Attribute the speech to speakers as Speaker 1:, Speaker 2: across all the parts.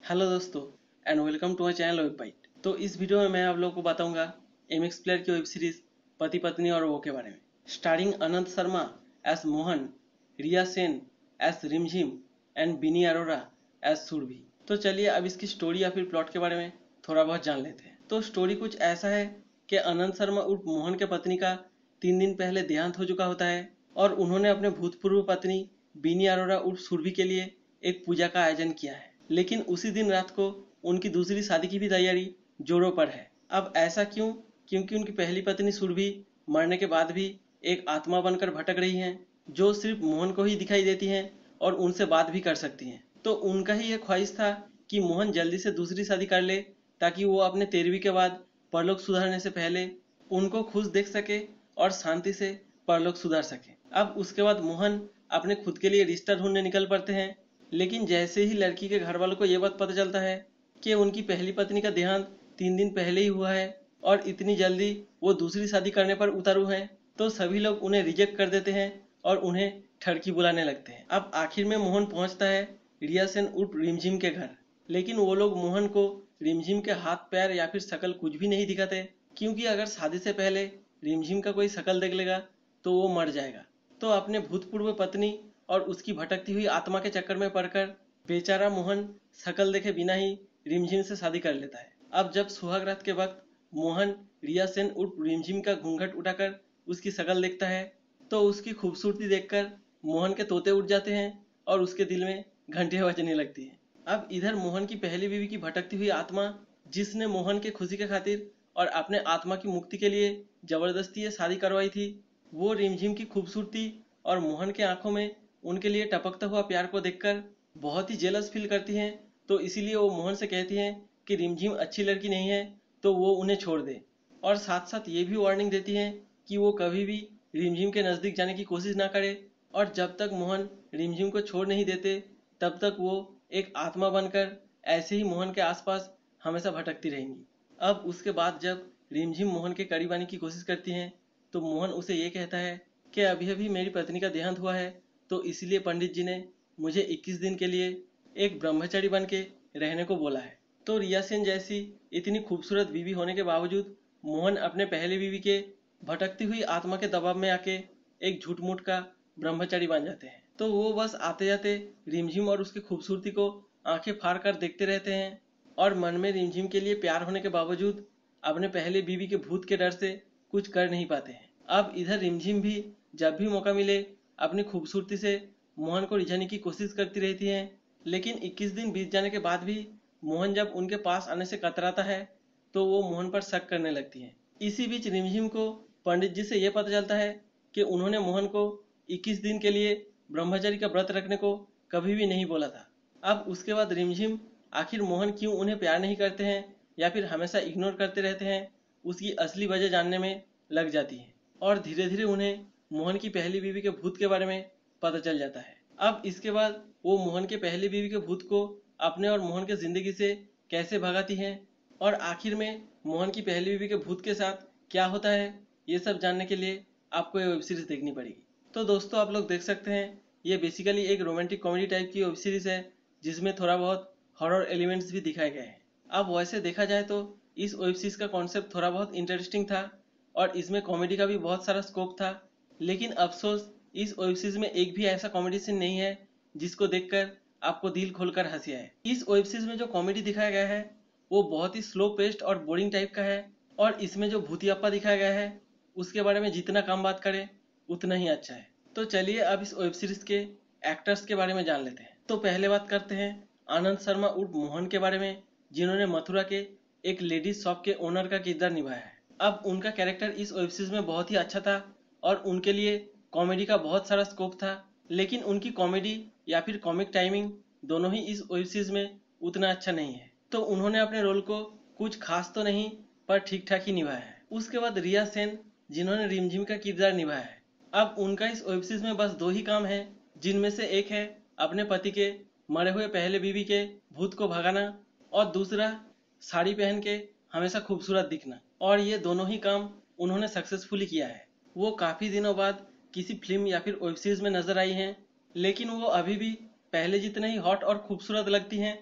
Speaker 1: Hello दोस्तों and welcome to my channel web byte. तो इस वीडियो में मैं आप लोगों को बताऊंगा एमएक्स प्लेयर की वेब सीरीज पति पत्नी और वो के बारे में। Starring Anant Sharma as Mohan, Riya Sen as Rimjhim and Bini Arora S Surabhi. तो चलिए अब इसकी स्टोरी या फिर प्लॉट के बारे में थोड़ा बहुत जान लेते हैं। तो स्टोरी कुछ ऐसा है कि अनंत शर्मा उर्फ मोहन के पत्नी का 3 दिन पहले देहांत हो चुका होता है और उन्होंने अपने भूतपूर्व पत्नी बिनी अरोरा उर्फ सुरभि के लिए एक पूजा का आयोजन किया है। लेकिन उसी दिन रात को उनकी दूसरी शादी की भी तैयारी जोरों पर है। अब ऐसा क्यों? क्योंकि उनकी पहली पत्नी सुरभि मरने के बाद भी एक आत्मा बनकर भटक रही हैं, जो सिर्फ मोहन को ही दिखाई देती हैं और उनसे बात भी कर सकती हैं। तो उनका ही यह ख्वाहिश था कि मोहन जल्दी से दूसरी शादी कर ले ताकि वो अपने 13वीं के बाद परलोक सुधारने से पहले उनको खुश देख सके और शांति से परलोक सुधार सके। अब उसके बाद मोहन अपने खुद के लिए रिश्ता ढूंढने निकल पड़ते हैं। लेकिन जैसे ही लड़की के घर वालों को यह बात पता चलता है कि उनकी पहली पत्नी का देहांत 3 दिन पहले ही हुआ है और इतनी जल्दी वो दूसरी शादी करने पर उतारू हैं, तो सभी लोग उन्हें रिजेक्ट कर देते हैं और उन्हें ठड़की बुलाने लगते हैं। अब आखिर में मोहन पहुंचता है रिया सेन उर्फ रिमझिम के घर। लेकिन वो लोग मोहन को रिमझिम के हाथ पैर या फिर शकल कुछ भी नहीं दिखाते, क्योंकि अगर शादी से पहले रिमझिम का कोई शकल देख लेगा तो वो मर जाएगा। तो अपने भूतपूर्व पत्नी और उसकी भटकती हुई आत्मा के चक्कर में पड़कर बेचारा मोहन शकल देखे बिना ही रिमझिम से शादी कर लेता है। अब जब सुहाग रात के वक्त मोहन रिया सेन उर्फ रिमझिम का घूंघट उठाकर उसकी शकल देखता है तो उसकी खूबसूरती देखकर मोहन के तोते उड़ जाते हैं और उसके दिल में घंटियां बजने लगती हैं। अब इधर मोहन की पहली बीवी की भटकती हुई आत्मा, जिसने मोहन के खुशी के खातिर और अपने आत्मा की मुक्ति के लिए जबरदस्ती ये शादी करवाई थी, वो रिमझिम की खूबसूरती और मोहन के आंखों में उनके लिए टपकता हुआ प्यार को देखकर बहुत ही जेलस फील करती हैं। तो इसीलिए वो मोहन से कहती हैं कि रिमझिम अच्छी लड़की नहीं है तो वो उन्हें छोड़ दे, और साथ साथ ये भी वार्निंग देती हैं कि वो कभी भी रिमझिम के नज़दीक जाने की कोशिश ना करे और जब तक मोहन रिमझिम को छोड़ नहीं देते तब तक वो एक आत्मा बनकर ऐसे ही मोहन के आसपास हमेशा भटकती रहेंगी। अब उसके बाद जब रिमझिम मोहन के करीब आने की कोशिश करती हैं तो मोहन उसे ये कहता है कि अभी अभी मेरी पत्नी का देहांत हुआ है, तो इसलिए पंडित जी ने मुझे 21 दिन के लिए एक ब्रह्मचारी बन के रहने को बोला है। तो रिया सेन जैसी इतनी खूबसूरत बीवी होने के बावजूद मोहन अपने पहले बीवी के भटकती हुई आत्मा के दबाव में आके एक झूठ मूठ का ब्रह्मचारी बन जाते हैं। तो वो बस आते जाते रिमझिम और उसकी खूबसूरती को आंखें फाड़ कर देखते रहते हैं और मन में रिमझिम के लिए प्यार होने के बावजूद अपने पहले बीवी के भूत के डर से कुछ कर नहीं पाते हैं। अब इधर रिमझिम भी जब भी मौका मिले अपनी खूबसूरती से मोहन को रिझाने की कोशिश करती रहती हैं। लेकिन 21 दिन बीत जाने के बाद भी मोहन जब उनके पास आने से कतराता है तो वो मोहन पर शक करने लगती हैं। इसी बीच रिमझिम को पंडित जी से यह पता चलता है कि उन्होंने मोहन को 21 दिन के लिए ब्रह्मचारी का व्रत रखने को कभी भी नहीं बोला था। अब उसके बाद रिमझिम आखिर मोहन क्यों उन्हें प्यार नहीं करते हैं या फिर हमेशा इग्नोर करते रहते हैं, उसकी असली वजह जानने में लग जाती है और धीरे धीरे उन्हें मोहन की पहली बीवी के भूत के बारे में पता चल जाता है। अब इसके बाद वो मोहन के पहली बीवी के भूत को अपने और मोहन के जिंदगी से कैसे भगाती हैं और आखिर में मोहन की पहली बीवी के भूत के साथ क्या होता है, ये सब जानने के लिए आपको ये वेब सीरीज देखनी पड़ेगी। तो दोस्तों आप लोग देख सकते हैं ये बेसिकली एक रोमांटिक कॉमेडी टाइप की वेब सीरीज है जिसमें थोड़ा बहुत हॉरर एलिमेंट्स भी दिखाए गए हैं। अब वैसे देखा जाए तो इस वेब सीरीज का कॉन्सेप्ट थोड़ा बहुत इंटरेस्टिंग था और इसमें कॉमेडी का भी बहुत सारा स्कोप था। लेकिन अफसोस इस वेब सीरीज में एक भी ऐसा कॉमेडी सीन नहीं है जिसको देखकर आपको दिल खोलकर हंसी आए। इस वेब सीरीज में जो कॉमेडी दिखाया गया है वो बहुत ही स्लो पेस्ड और बोरिंग टाइप का है और इसमें जो भूतियाप्पा दिखाया गया है उसके बारे में जितना कम बात करें उतना ही अच्छा है। तो चलिए अब इस वेब सीरीज के एक्टर्स के बारे में जान लेते हैं। तो पहले बात करते हैं आनंद शर्मा उर्फ मोहन के बारे में, जिन्होंने मथुरा के एक लेडीज शॉप के ओनर का किरदार निभाया है। अब उनका कैरेक्टर इस वेब सीरीज में बहुत ही अच्छा था और उनके लिए कॉमेडी का बहुत सारा स्कोप था, लेकिन उनकी कॉमेडी या फिर कॉमिक टाइमिंग दोनों ही इस वेब सीरीज में उतना अच्छा नहीं है। तो उन्होंने अपने रोल को कुछ खास तो नहीं पर ठीक ठाक ही निभाया है। उसके बाद रिया सेन, जिन्होंने रिमझिम का किरदार निभाया है। अब उनका इस वेब सीरीज में बस 2 ही काम है, जिनमें से एक है अपने पति के मरे हुए पहले बीवी के भूत को भगाना और दूसरा साड़ी पहन के हमेशा खूबसूरत दिखना, और ये दोनों ही काम उन्होंने सक्सेसफुली किया है। वो काफ़ी दिनों बाद किसी फिल्म या फिर वेब सीरीज में नजर आई हैं, लेकिन वो अभी भी पहले जितने ही हॉट और खूबसूरत लगती हैं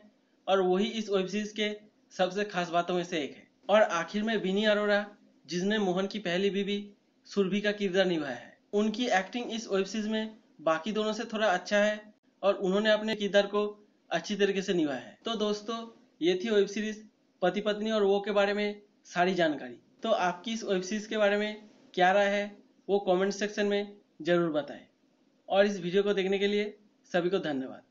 Speaker 1: और वही इस वेब सीरीज के सबसे खास बातों में से एक है। और आखिर में विनी अरोरा, जिसने मोहन की पहली बीवी सुरभि का किरदार निभाया है, उनकी एक्टिंग इस वेब सीरीज में बाकी दोनों से थोड़ा अच्छा है और उन्होंने अपने किरदार को अच्छी तरीके से निभाया है। तो दोस्तों, ये थी वेब सीरीज पति पत्नी और वो के बारे में सारी जानकारी। तो आपकी इस वेब सीरीज के बारे में क्या राय है वो कमेंट सेक्शन में जरूर बताएं। और इस वीडियो को देखने के लिए सभी को धन्यवाद।